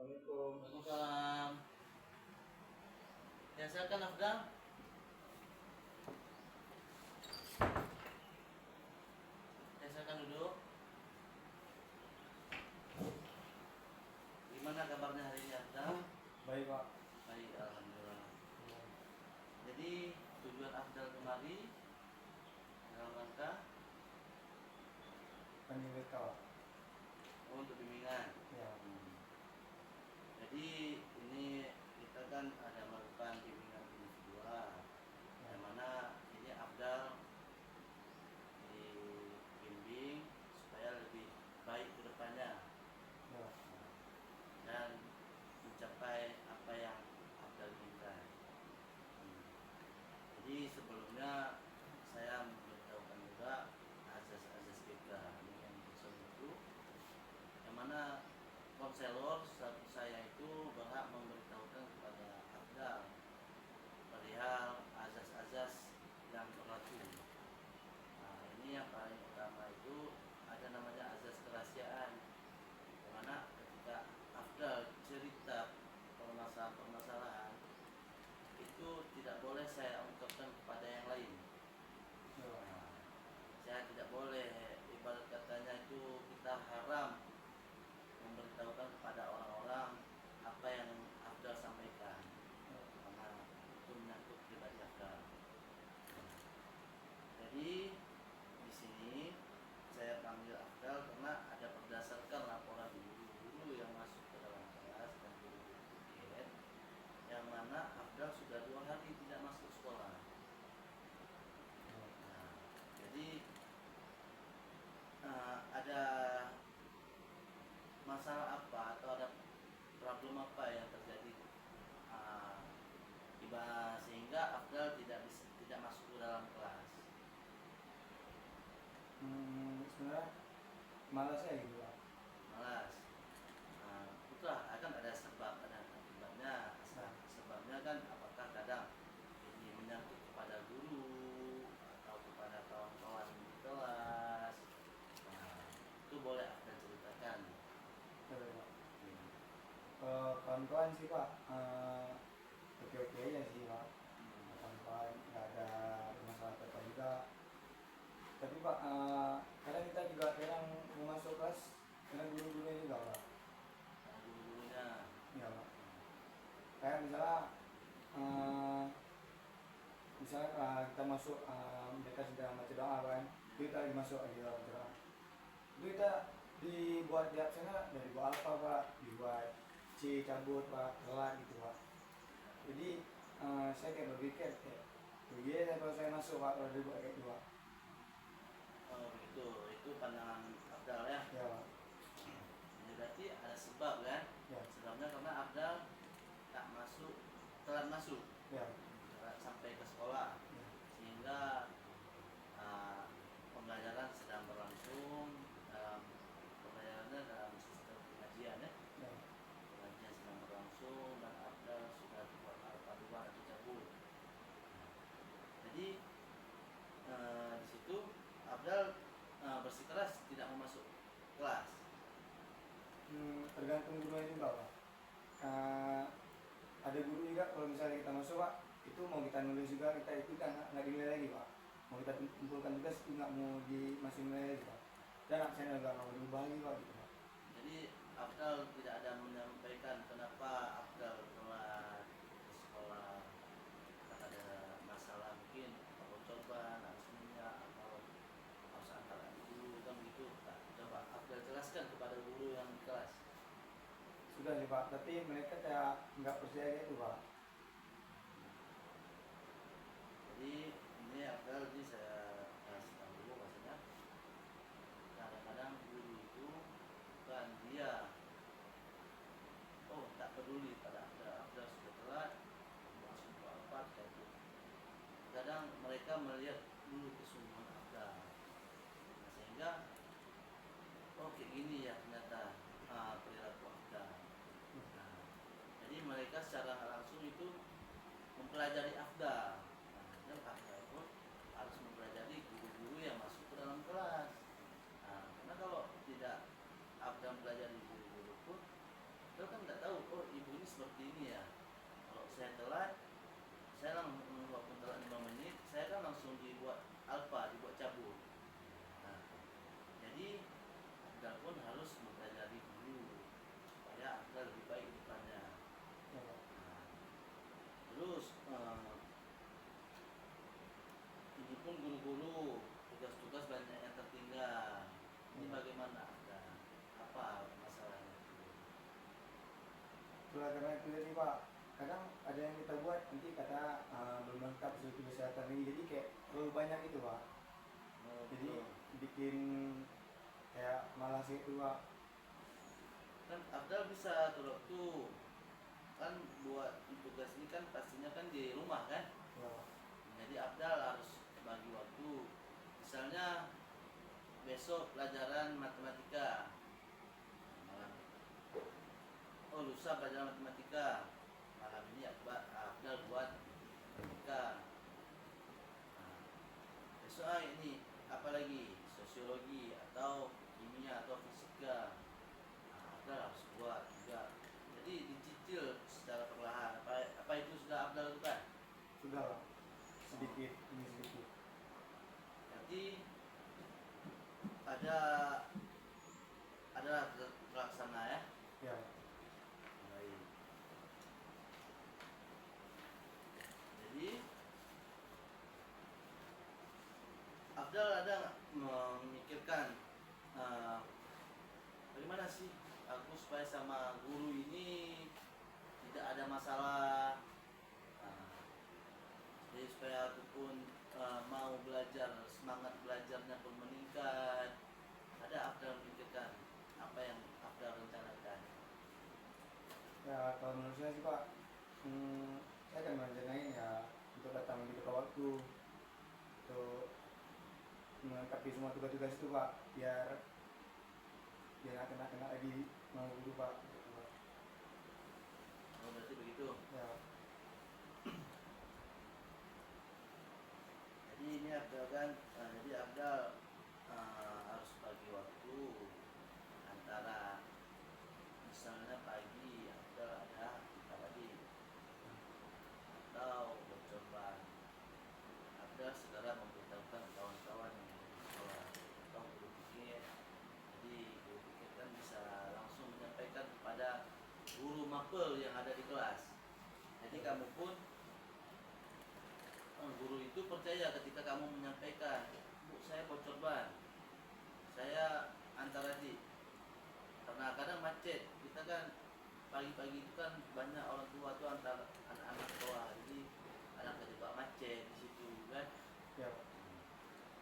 Assalamualaikum. Waalaikumsalam. Ya, silakan Afdal. Ya, silakan duduk. Gimana kabarnya hari ini Afdal? Baik Pak. Baik, alhamdulillah. Jadi tujuan Afdal kemari dalam rangka Pendidik Pak. untuk bimbingan. Ya. Jadi ini kita kan ada melakukan bimbingan individual, yang mana ini Afdal dibimbing supaya lebih baik ke depannya Ya. dan mencapai apa yang Afdal inginkan. Jadi sebelumnya saya memberitahukan juga azas-azas kita dengan itu, yang mana konselor satu saya itu berhak memberitahukan kepada Afdal perihal azas-azas yang berlaku. Nah, ini yang paling utama itu ada namanya azas kerahasiaan, di mana ketika Afdal cerita permasalahan-permasalahan itu tidak boleh saya ungkapkan kepada yang lain. Nah, saya tidak boleh, ibarat katanya itu kita haram memberitahukan kepada orang-orang apa yang Afdal sampaikan, karena itu menyangkut pribadi Afdal. Jadi di sini saya panggil Afdal karena ada berdasarkan laporan guru-guru yang masuk ke dalam kelas dan guru-guru tiket, yang mana Afdal sudah 2 hari tidak masuk sekolah. Nah, jadi ada masalah apa atau ada problem apa yang terjadi sehingga Afdal tidak masuk ke dalam kelas. Sebenarnya malas ya gitu Pak. Malas. Itulah akan ada sebab, ada akibatnya. Sebabnya kan apakah kadang ini menyangkut kepada guru atau kepada kawan-kawan di kelas. Nah, itu boleh Afdal ceritakan. Betul Pak. Kawan-kawan sih Pak, oke-oke aja sih Pak. Kawan-kawan nggak ada masalah apa juga. Tapi Pak, kadang kita juga kadang mau masuk kelas, kadang guru-gurunya juga Pak. Guru-gurunya. Ya Pak. Kayak misalnya kita masuk, mereka sedang baca doa kan, kita lagi masuk lagi dalam doa, itu kita dibuat di absennya dari buat alfa Pak, dibuat C cabut Pak, telat gitu Pak. Jadi saya kayak berpikir kayak kalau saya masuk Pak, kalau dibuat kayak dua. Oh begitu, itu pandangan Afdal ya. Ya Pak. Ini berarti ada sebab kan? Ya. Sebabnya karena Afdal tak masuk, telat masuk. Ya. Sampai ke sekolah, sehingga pembelajaran sedang berlangsung dalam sistem pengajian ya. Pengajian sedang berlangsung dan Afdal sudah buat alfa atau cabut. Jadi di situ Afdal bersikeras tidak mau masuk kelas. Tergantung gurunya juga Pak. Ada guru juga kalau misalnya kita masuk Pak, itu mau kita nulis juga kita itu kan nggak dinilai lagi Pak. Mau kita kumpulkan tugas itu nggak mau masih nilai lagi Pak. Dan absennya nggak mau diubah lagi Pak gitu Pak. Jadi Afdal tidak ada menyampaikan kenapa Afdal telah ke sekolah, ada masalah mungkin coba harusnya atau harus antar guru kan gitu. Coba Afdal jelaskan kepada guru yang di kelas. Sudah sih Pak, tapi mereka kayak nggak percaya gitu Pak. Jadi ini Afdal saya kasih tahu dulu maksudnya. Kadang-kadang guru itu bukan dia tak peduli pada Afdal sudah telat masuk ke apa kayak gitu. Kadang mereka melihat dulu kesungguhan Afdal, nah, sehingga kayak gini ya ternyata perilaku Afdal. Nah, jadi mereka secara langsung itu mempelajari Afdal. Dan Afdal pun harus mempelajari guru-guru yang masuk ke dalam kelas. Nah, karena kalau tidak Afdal mempelajari guru-guru pun, Afdal kan nggak tahu saya telat, saya langsung walaupun telat 5 menit, saya kan langsung dibuat alfa, dibuat cabut. Nah, jadi Anda pun harus mempelajari dulu supaya Anda lebih baik di depannya. Ya, Pak. Nah, terus ini pun guru-guru tugas-tugas banyak yang tertinggal. Ini bagaimana Anda? Apa masalahnya? Itulah karena itu tadi Pak, kadang ada yang kita buat nanti kata belum lengkap suku kesehatan ini, jadi kayak terlalu banyak itu Pak, jadi bikin kayak malas itu Pak. Kan Abdal bisa atur waktu, kan buat tugas ini kan pastinya kan di rumah kan, Ya, Pak. jadi Abdal harus bagi waktu. Misalnya besok pelajaran matematika, malam, oh lusa pelajaran matematika, malam ini Abdal buat matematika. Nah, besok ini apalagi sosiologi atau kimia atau fisika, Abdal harus buat juga. Jadi dicicil secara perlahan. Apa itu sudah Abdal lakukan? Sudah Pak, sedikit ini sedikit. Jadi ada terlaksana ya. Ya, Baik. Jadi Abdal ada nggak memikirkan bagaimana sih aku supaya sama guru ini tidak ada masalah. Nah, jadi supaya aku pun mau belajar, semangat belajarnya pun meningkat. Ada Abdal memikirkan apa yang Abdal rencanakan? ya kalau menurut saya sih Pak, saya akan merencanain ya untuk datang di tepat waktu untuk melengkapi semua tugas-tugas itu Pak, biar nggak kena lagi mau guru Pak. Gitu, Pak. Oh, berarti begitu. Ya, Jadi ini Abdal kan, jadi Abdal harus bagi waktu antara misalnya pagi Abdal ada tadi atau mencoba Abdal segera memberitahukan kawan-kawan yang ada di sekolah atau guru pikir. Jadi guru pikir kan bisa langsung menyampaikan kepada guru mapel yang ada di kelas. Jadi kamu pun guru itu percaya ketika kamu menyampaikan, Bu saya bocor ban, saya antara di, karena kadang macet, kita kan pagi-pagi itu kan banyak orang tua tuh antar anak-anak tua, jadi kadang terjebak macet di situ kan. ya,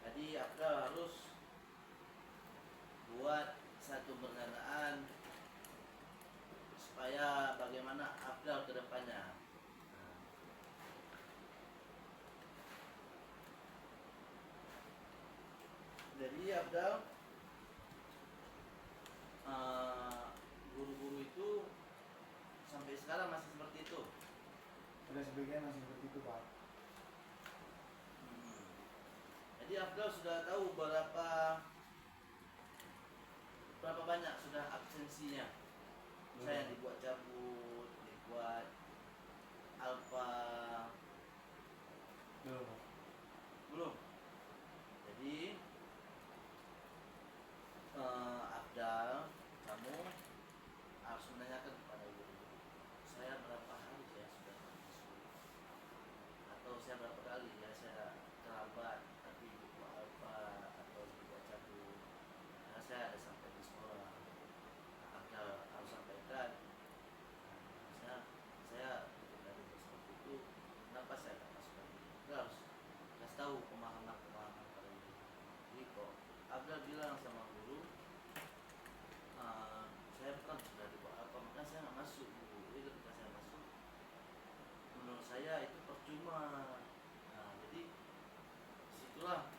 Jadi Abdal harus buat satu perencanaan supaya bagaimana Abdal ke depannya. Jadi Abdal guru-guru itu sampai sekarang masih seperti itu. ada sebagian masih seperti itu Pak. Hmm. Jadi Abdal sudah tahu berapa banyak sudah absensinya. Saya dibuat cabut, dibuat alfa, Belum Pak. belum. Jadi Abdal, kamu harus menanyakan kepada guru, saya berapa hari saya sudah masuk, atau saya berapa kali ya saya terlambat tapi dibuat alfa atau dibuat cabut, karena saya ada sampai di sekolah. Abdal harus sampaikan, saya ketika dibuat seperti itu, kenapa saya tak masuk lagi. Abdal harus kasih tahu pemahaman pada guru. Jadi kok Abdal bilang sama guru, saya bukan sudah dibuat apa, makanya saya nggak masuk guru. Jadi ketika saya masuk, menurut saya itu percuma. Nah, jadi disitulah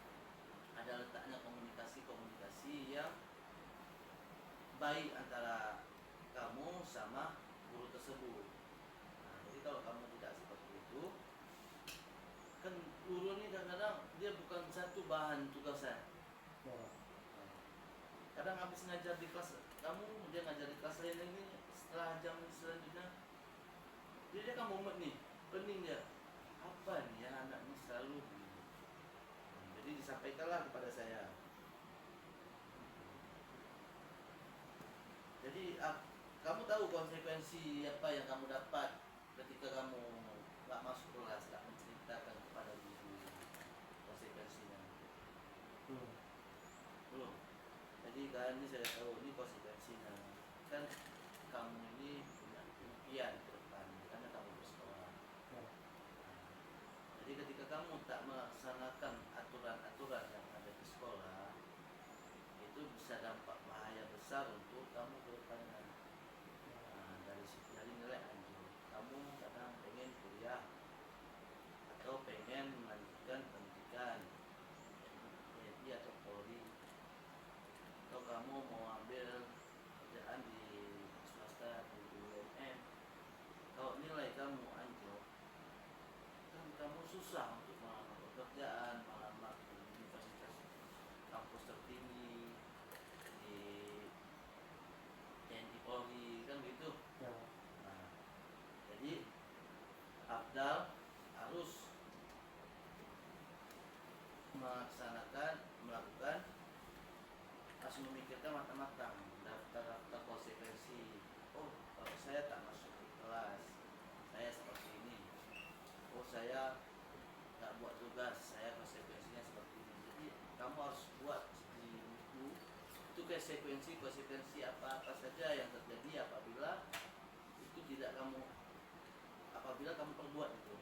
ada letaknya komunikasi yang baik antara kamu sama guru tersebut. Nah, jadi kalau kamu tidak seperti itu, kan guru ini kadang-kadang dia bukan satu bahan tugasnya. Ya, Pak. Kadang habis ngajar di kelas kamu, dia ngajar di kelas lain ini, setelah jam selanjutnya dia kan mumet nih, pening dia, apa nih ya anak ini selalu begini. Jadi disampaikanlah kepada saya. Jadi kamu tahu konsekuensi apa yang kamu dapat ketika kamu nggak masuk kelas, nggak menceritakan kepada guru konsekuensinya. Belum. Belum. Jadi kan ini saya tahu ini konsekuensinya. Kan kamu ini punya impian ke depan karena kamu bersekolah. Ya. Jadi ketika kamu tak melaksanakan aturan-aturan yang ada di sekolah, itu bisa dampak bahaya besar untuk kamu ke depannya. Dari nilai anjur, kamu kadang pengen kuliah atau pengen melanjutkan pendidikan TNI atau Polri, atau kamu mau ambil kerjaan di swasta di BUMN. Kalau nilai kamu anjur, kan kamu susah untuk melamar pekerjaan, melamar di universitas kampus tertinggi di TNI Polri, kan gitu. Ya. Nah, jadi Abdal harus melakukan harus memikirkan matang-matang daftar konsekuensi. Oh, kalau saya tak masuk di kelas, saya seperti ini. Oh, saya tak buat tugas, saya konsekuensinya seperti ini. Jadi kamu harus buat di buku itu konsekuensi apa saja yang terjadi apabila kamu perbuat itu,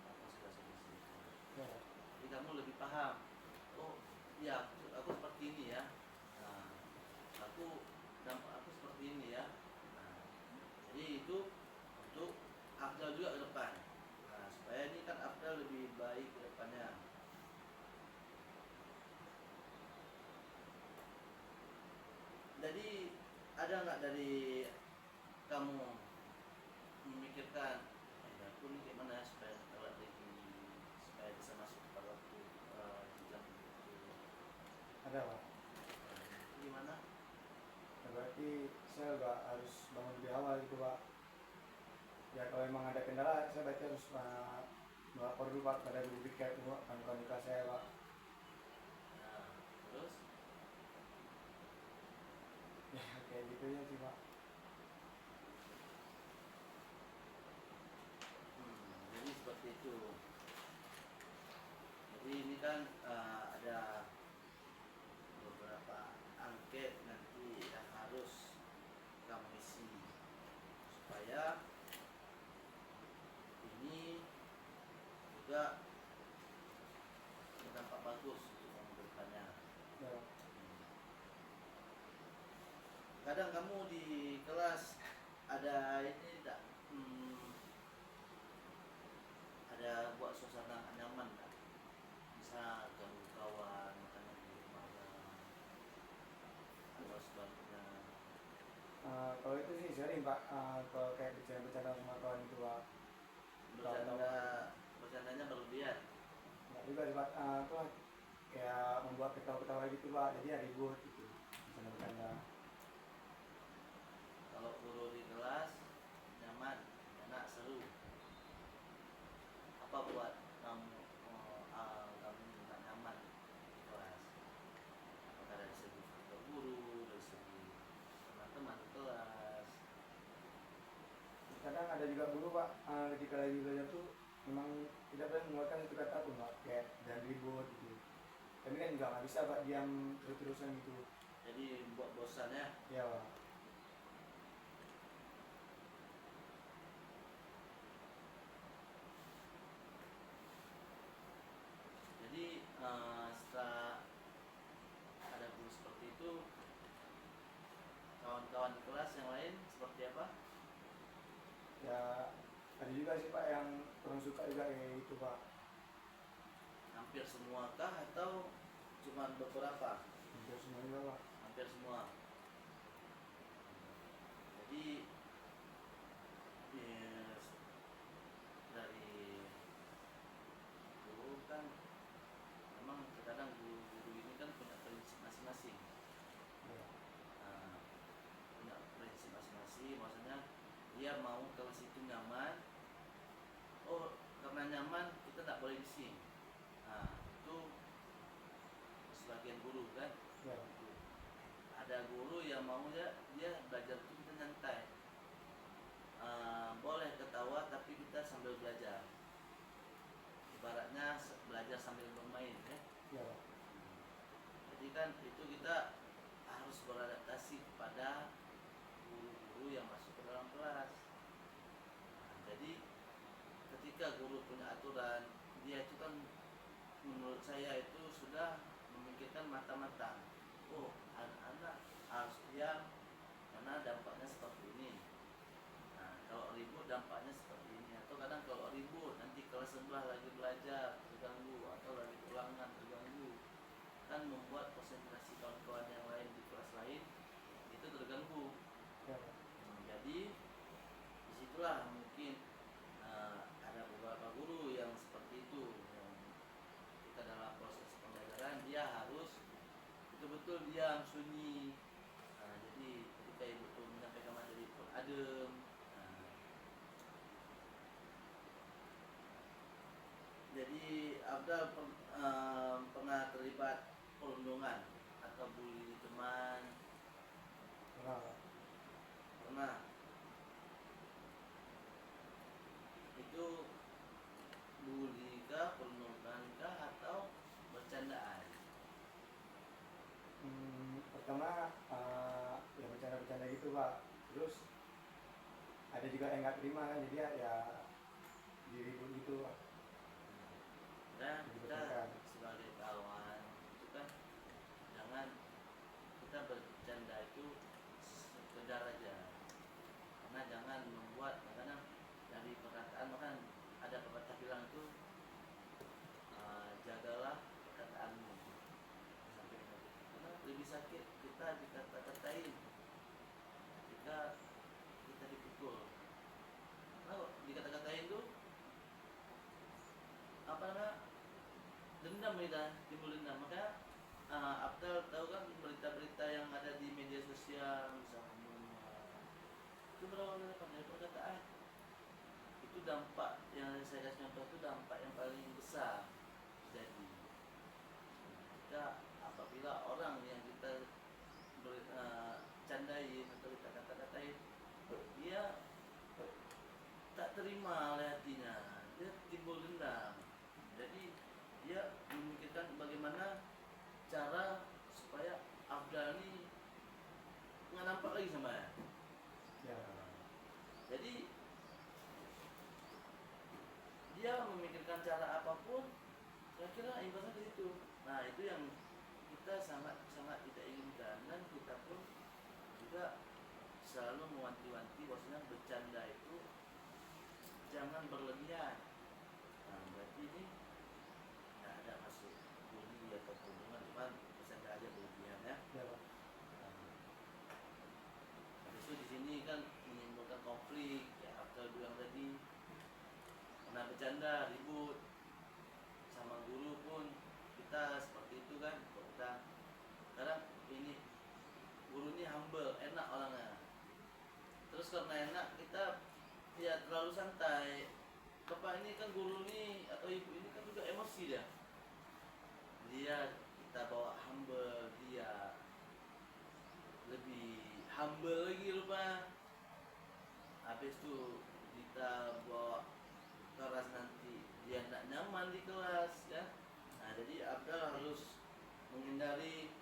konsekuensi. Ya. Jadi kamu lebih paham. Oh, ya aku seperti ini ya. Nah, dampak aku seperti ini ya. Nah, jadi itu untuk Abdal juga ke depan. Nah, supaya ini kan Abdal lebih baik ke depannya. Jadi ada nggak dari kamu memikirkan, aku ini gimana supaya telat lagi, supaya bisa masuk pada waktu jam itu. Ada Pak. Gimana? Ya, berarti saya juga harus bangun lebih awal gitu Pak. Ya kalau memang ada kendala saya berarti harus melapor dulu Pak pada guru BK dulu kawan-kawan di kelas saya Pak. Nah, terus Ya kayak gitu ya sih Pak. jadi seperti itu. Jadi ini kan ada beberapa angket nanti yang harus kamu isi supaya ini juga berdampak bagus untuk kamu ke depannya. Ya. Kadang kamu di kelas ada ini tidak, ada buat suasana nyaman tak? Bisa ganggu kawan, makanya di rumah atau sebaliknya. Kalau itu sih sering Pak, kalau kayak bercanda-bercanda sama kawan itu Pak. Bercandanya berlebihan. Nggak juga sih Pak, apa kayak membuat ketawa-ketawa gitu Pak, jadi ya ribut gitu, bercanda-bercanda. Kalau guru di kelas nyaman, enak, seru. Apa buat kamu nggak nyaman di kelas? Apakah dari segi faktor guru, dari segi teman-teman di kelas? Kadang ada juga guru Pak, ketika lagi belajar tuh memang tidak boleh mengeluarkan satu kata pun Pak, kayak dan ribut gitu. Tapi kan juga nggak bisa Pak diam terus-terusan gitu. Jadi buat bosan ya. Ya Pak. Jadi setelah ada guru seperti itu, kawan-kawan di kelas yang lain seperti apa? Ya ada juga sih Pak yang kurang suka juga kayak gitu Pak. Hampir semua kah atau cuma beberapa? Hampir semua juga Pak. Hampir semua. Jadi yes, dari guru kan memang terkadang guru-guru ini kan punya prinsip masing-masing. Ya. Nah, punya prinsip masing-masing, maksudnya dia mau kelas itu nyaman. Oh, nyaman kita tidak boleh bising. Nah itu sebagian guru kan. Ya. Ada guru yang maunya dia belajar itu kita nyantai. Boleh ketawa tapi kita sambil belajar. Ibaratnya belajar sambil bermain ya. Ya. Jadi kan itu kita harus beradaptasi kepada guru-guru yang masuk ke dalam kelas. Nah, jadi ketika guru punya aturan, dia itu kan menurut saya itu sudah memikirkan matang-matang. Oh, anak-anak harus diam karena dampaknya seperti ini. Nah, kalau ribut dampaknya seperti ini. Atau kadang kalau ribut nanti kelas sebelah lagi belajar terganggu atau lagi ulangan terganggu, kan membuat konsentrasi kawan-kawan yang lain di kelas lain itu terganggu. Ya. Jadi disitulah mungkin ada beberapa guru yang seperti itu, yang kita dalam proses pembelajaran dia harus betul-betul diam sunyi. Jadi ketika ibu tuh menyampaikan materi pun adem. Jadi Abdal pernah terlibat perundungan atau bully teman? Pernah. Itu bully kah, perundungan kah, atau bercandaan? Pertama ya bercanda-bercanda gitu Pak. Terus ada juga yang nggak terima kan, jadi ya diribut gitu Pak. Dan kita Dipertentangkan. sebagai kawan itu kan jangan kita bercanda itu sekedar aja, karena jangan membuat kadang dari perkataan, bahkan ada pepatah bilang itu jagalah perkataanmu sampai karena lebih sakit kita dikata-katain jika kita dipukul. Kalau dikata-katain tuh apa namanya, dendam, kita timbul dendam. Makanya Abdal tahu kan berita-berita yang ada di media sosial misalnya itu berawal dari perkataan. Itu dampak yang saya kasih contoh, itu dampak yang paling besar. Jadi kita apabila orang yang kita candain atau kita kata-katain, dia tak terima oleh hatinya, dia timbul dendam. Jadi dia memikirkan bagaimana cara supaya Abdal ini nggak nampak lagi sama dia. Ya. Jadi dia memikirkan cara apapun, saya kira imbasnya di situ. Nah itu yang kita sangat tidak inginkan, dan kita pun juga selalu mewanti-wanti bahwasanya bercanda itu jangan berlebihan. Nah berarti ini nggak ada masuk bully atau perundungan, cuman bercanda aja berlebihan ya. Ya Pak. Habis itu di sini kan menimbulkan konflik ya, Abdul bilang tadi pernah bercanda ribut sama guru pun kita seperti itu kan. Kalau kita kadang ini guru ini humble, enak orangnya, terus karena enak kita ya terlalu santai. Bapak ini kan guru ini atau ibu ini kan juga emosi dia kita bawa humble, dia lebih humble lagi lupa. Habis itu kita bawa keras, nanti dia tidak nyaman di kelas ya. Nah jadi Abdal harus menghindari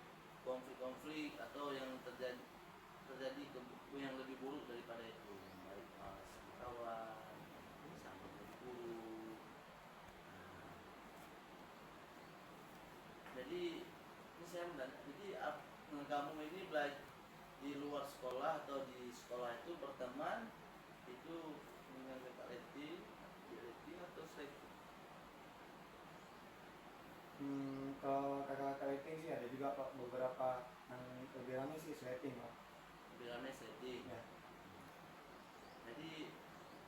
konflik-konflik atau yang terjadi yang lebih buruk daripada itu, baik sama kawan sama guru. Jadi ini saya menanya, jadi kamu ini belajar di luar sekolah atau di sekolah itu berteman itu dengan Pak Leti atau seleksi? Kalau kakak-kakak rating sih ada juga Pak, beberapa yang lebih ramai sih slating Pak. Lebih ramai setting. Ya. Jadi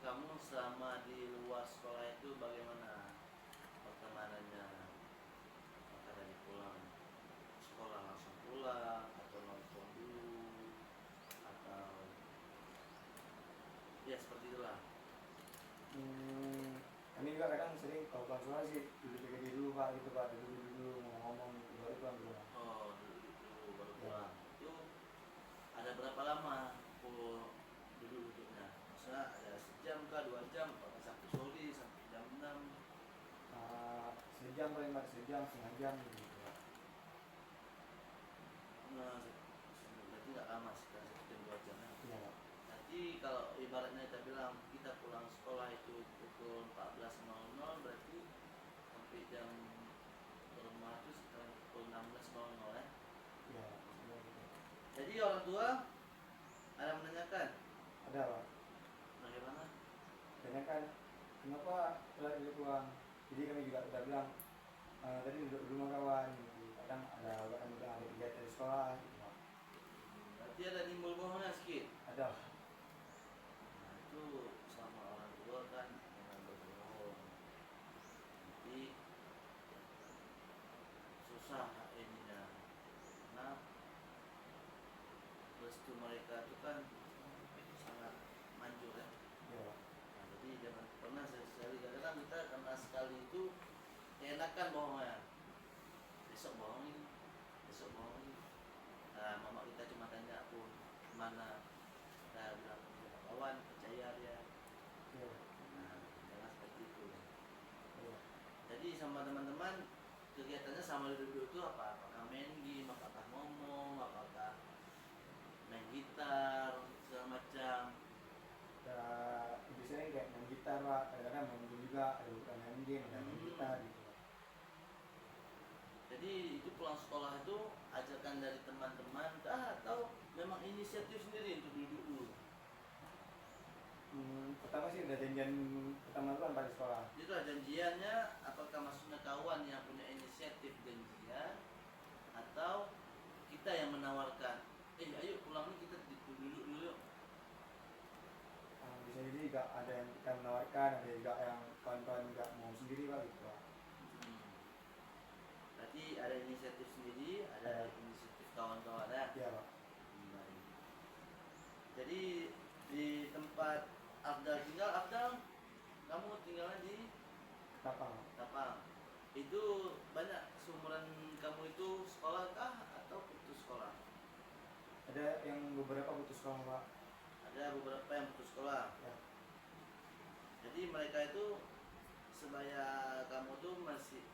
kamu selama di luar sekolah itu bagaimana pertemanannya? Apakah dari pulang sekolah langsung pulang atau nongkrong dulu atau ya seperti itulah? Kami juga kadang sering kalau pulang sekolah sih duduk diri dulu pak gitu pak, duduk dulu ngomong gitu baru pulang dulu. Oh, dulu baru Ya. pulang. Itu ada berapa lama duduknya? Maksudnya ada sejam kah, 2 jam, apakah sampai sore, sampai jam 6? Sejam paling pak, sejam setengah jam gitu pak. Nah, berarti nggak lama sekitar 1 jam 2 jam ya. Iya pak. Jadi kalau ibaratnya kita bilang kita pulang sekolah itu pukul 14.00, berarti sampai jam ke rumah itu sekitar pukul 16.00 ya. Iya. Jadi orang tua ada menanyakan Ada pak. bagaimana? Karena kan kenapa telat dulu pulang. Jadi kami juga udah bilang tadi duduk dulu sama kawan. Gitu. Kadang ada kegiatan di sekolah gitu pak. Berarti ada nimbul bohongnya sedikit. Ada. Nah, itu sama orang tua kan jangan berbohong. Jadi susah ininya. Karena restu mereka itu kan sangat manjur ya. Iya pak. Nah, jadi jangan pernah sekali kadang kita karena sekali itu keenakan bohongnya. Besok bohongin, besok bohongin. Nah, mama kita cuma tanya pun mana, kita bilang kawan percaya dia. Iya. Nah, jangan seperti itu. Iya. Jadi sama teman-teman kegiatannya sama dulu itu apa? Apakah main game, apakah ngomong, apakah main gitar, segala macam. Ya, lebih sering kayak main gitar pak, kadang-kadang main game juga, ada bukan main game, ada main gitar gitu. Jadi itu pulang sekolah itu ajakan dari teman-teman atau memang inisiatif sendiri untuk duduk dulu? Pertama sih udah janjian pertama tuh pada sekolah. Itu janjiannya, apakah maksudnya kawan yang punya inisiatif janjian atau kita yang menawarkan? Ayo pulang nih kita duduk dulu yuk. Bisa jadi juga ada yang kita menawarkan, ada juga yang kawan-kawan nggak mau sendiri pak gitu pak. Berarti ada inisiatif sendiri, ada inisiatif kawan-kawan ya. Iya pak. Baik. Jadi di tempat Abdal tinggal, Abdal kamu tinggalnya di Tapang. Tapang. Itu banyak seumuran kamu itu sekolah kah atau putus sekolah? Ada yang beberapa putus sekolah pak. Ada beberapa yang putus sekolah. Ya. Jadi mereka itu sebaya kamu tuh masih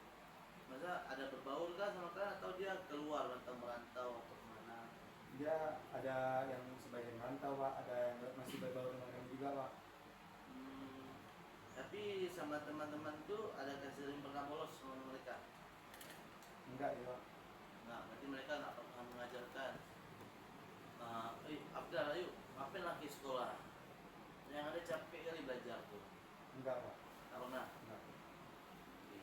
masa ada berbaur kah sama kalian atau dia keluar merantau atau kemana? Dia ada yang sebagian merantau pak, ada yang masih berbaur dengan kami juga pak. Tapi sama teman-teman tuh ada sering pernah bolos sama mereka? Enggak ya pak. Nah, berarti mereka nggak pernah mengajarkan Abdal ayo ngapain lagi sekolah, yang ada capek kali belajar tuh. Enggak pak. Tak pernah. Enggak. Oke.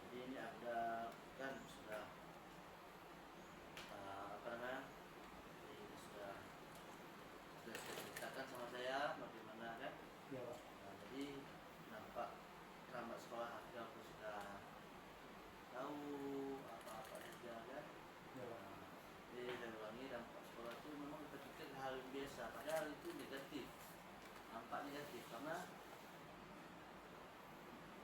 Jadi ini ada kan sudah apa namanya, ini sudah ceritakan sama saya bagaimana kan. Iya pak. Nah, jadi nampak keramat sekolah Abdal pun sudah tahu apa-apa saja kan. Iya pak. Jadi saya ulangi, dampak sekolah itu memang kita pikir hal yang biasa, padahal itu negatif, nampak negatif karena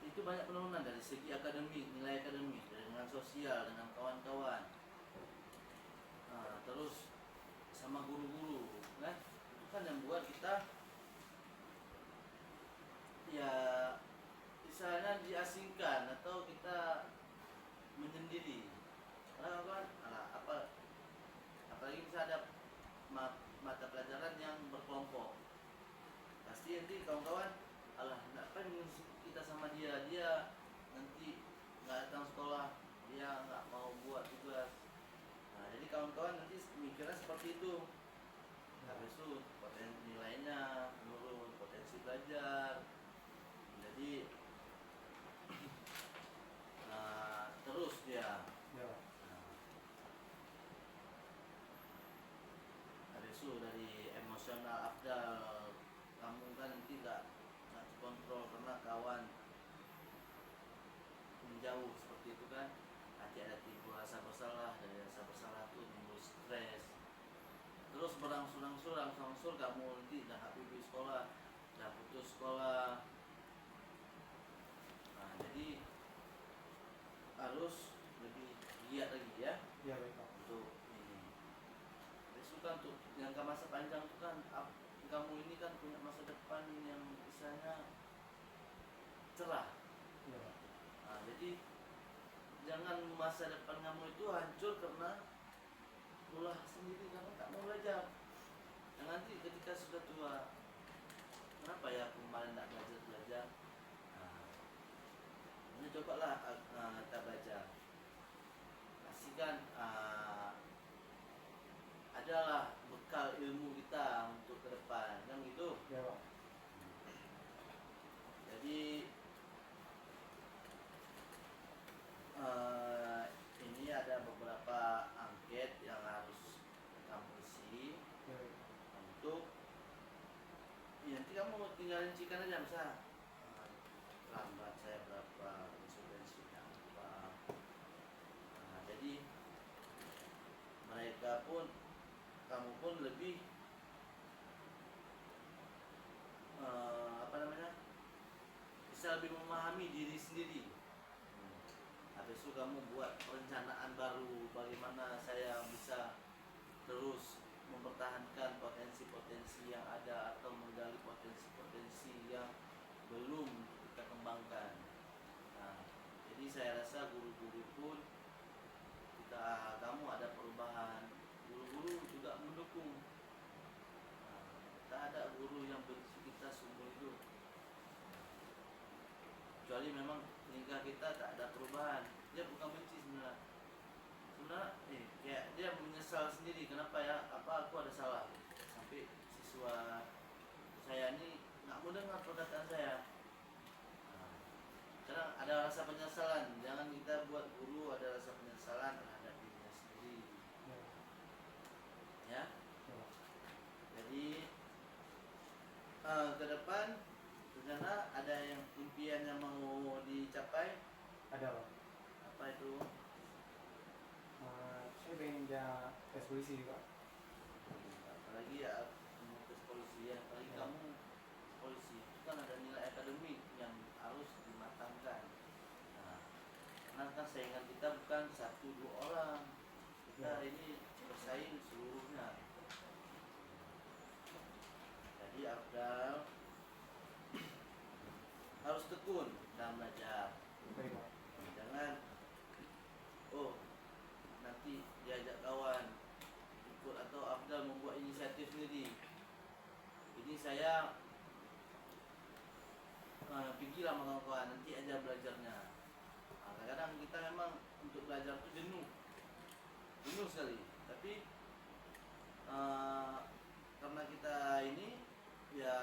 itu banyak penurunan dari segi akademik, nilai akademik, dengan sosial, dengan kawan-kawan, terus sama guru-guru, kan? Itu kan yang buat kita ya misalnya diasingkan atau kita menyendiri. Karena kan apalagi bisa ada mata pelajaran yang berkelompok, pasti nanti kawan-kawan ngapain kita sama dia nanti nggak datang sekolah, dia nggak mau buat tugas. Nah, jadi kawan-kawan nanti mikirnya seperti itu. Habis itu potensi nilainya menurun, potensi belajar. Jadi terus dia. Iya pak. Habis itu dari emosional Abdal, kamu kan nanti nggak kontrol karena kawan menjauh seperti itu kan, nanti ada timbul rasa bersalah, dari rasa bersalah itu timbul stres, terus berangsur-angsur kamu nanti udah habis sekolah kan untuk jangka masa panjang itu kan kamu ini kan punya masa depan yang misalnya cerah. Iya Pak. Nah, jadi jangan masa depan kamu itu hancur karena ulah sendiri kamu tak mau belajar. Dan nanti ketika sudah tua, kenapa ya aku kemarin tak belajar? Nah, ini cobalah kita belajar. Pastikan adalah bekal ilmu kita untuk ke depan, kan gitu. Iya Pak. Jadi ini ada beberapa angket yang harus kamu isi Iya. untuk ya, nanti kamu tinggal rincikan aja misal lambat saya berapa, insuransinya apa. Nah, jadi mereka pun kamu pun lebih bisa lebih memahami diri sendiri. Habis itu kamu buat perencanaan baru bagaimana saya bisa terus mempertahankan potensi-potensi yang ada atau menggali potensi-potensi yang belum kita kembangkan. Nah, jadi saya rasa guru-guru pun kamu ada perubahan, guru-guru juga mendukung. Nah, tak ada guru yang benci kita seumur hidup. Kecuali memang tingkah kita tak ada perubahan, dia bukan benci sebenarnya. Kayak dia menyesal sendiri, kenapa ya, apa aku ada salah sampai siswa saya ini nggak mau dengar perkataan saya. Nah, karena ada rasa penyesalan, jangan kita buat guru ada rasa penyesalan terhadap dirinya sendiri, Iya. ya. Iya Pak. Jadi ke depan rencana ada yang impian yang mau dicapai, Ada Pak. apa itu? Saya pengen jadi tes polisi juga. Apalagi ya ke polisi ya, apalagi Ya. kamu polisi itu kan ada nilai akademik yang harus dimatangkan. Nah, karena kan saingan kita bukan 1-2 orang, kita Ya. ini bersaing seluruhnya. Jadi Abdal harus tekun dalam belajar. Baik Pak. Jangan nanti diajak kawan ikut atau Abdal membuat inisiatif sendiri. Ini saya pergilah sama kawan-kawan, nanti aja belajarnya. Kadang-kadang kita memang untuk belajar itu jenuh sekali. Tapi karena kita ini ya,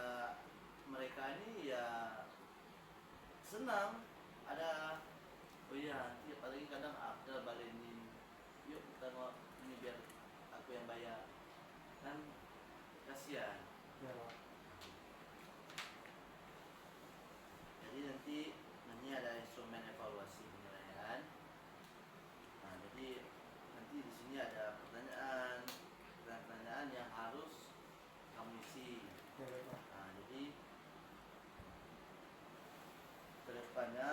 mereka ini ya senang ada. Oh iya, nanti apalagi kadang Abdal balenin, yuk kita mau ini biar aku yang bayar, kan kasihan. Iya Pak. Jadi nanti ini ada instrumen evaluasi penilaian. Nah, jadi nanti di sini ada pertanyaan yang harus kamu isi. Iya Pak. Nah, jadi kedepannya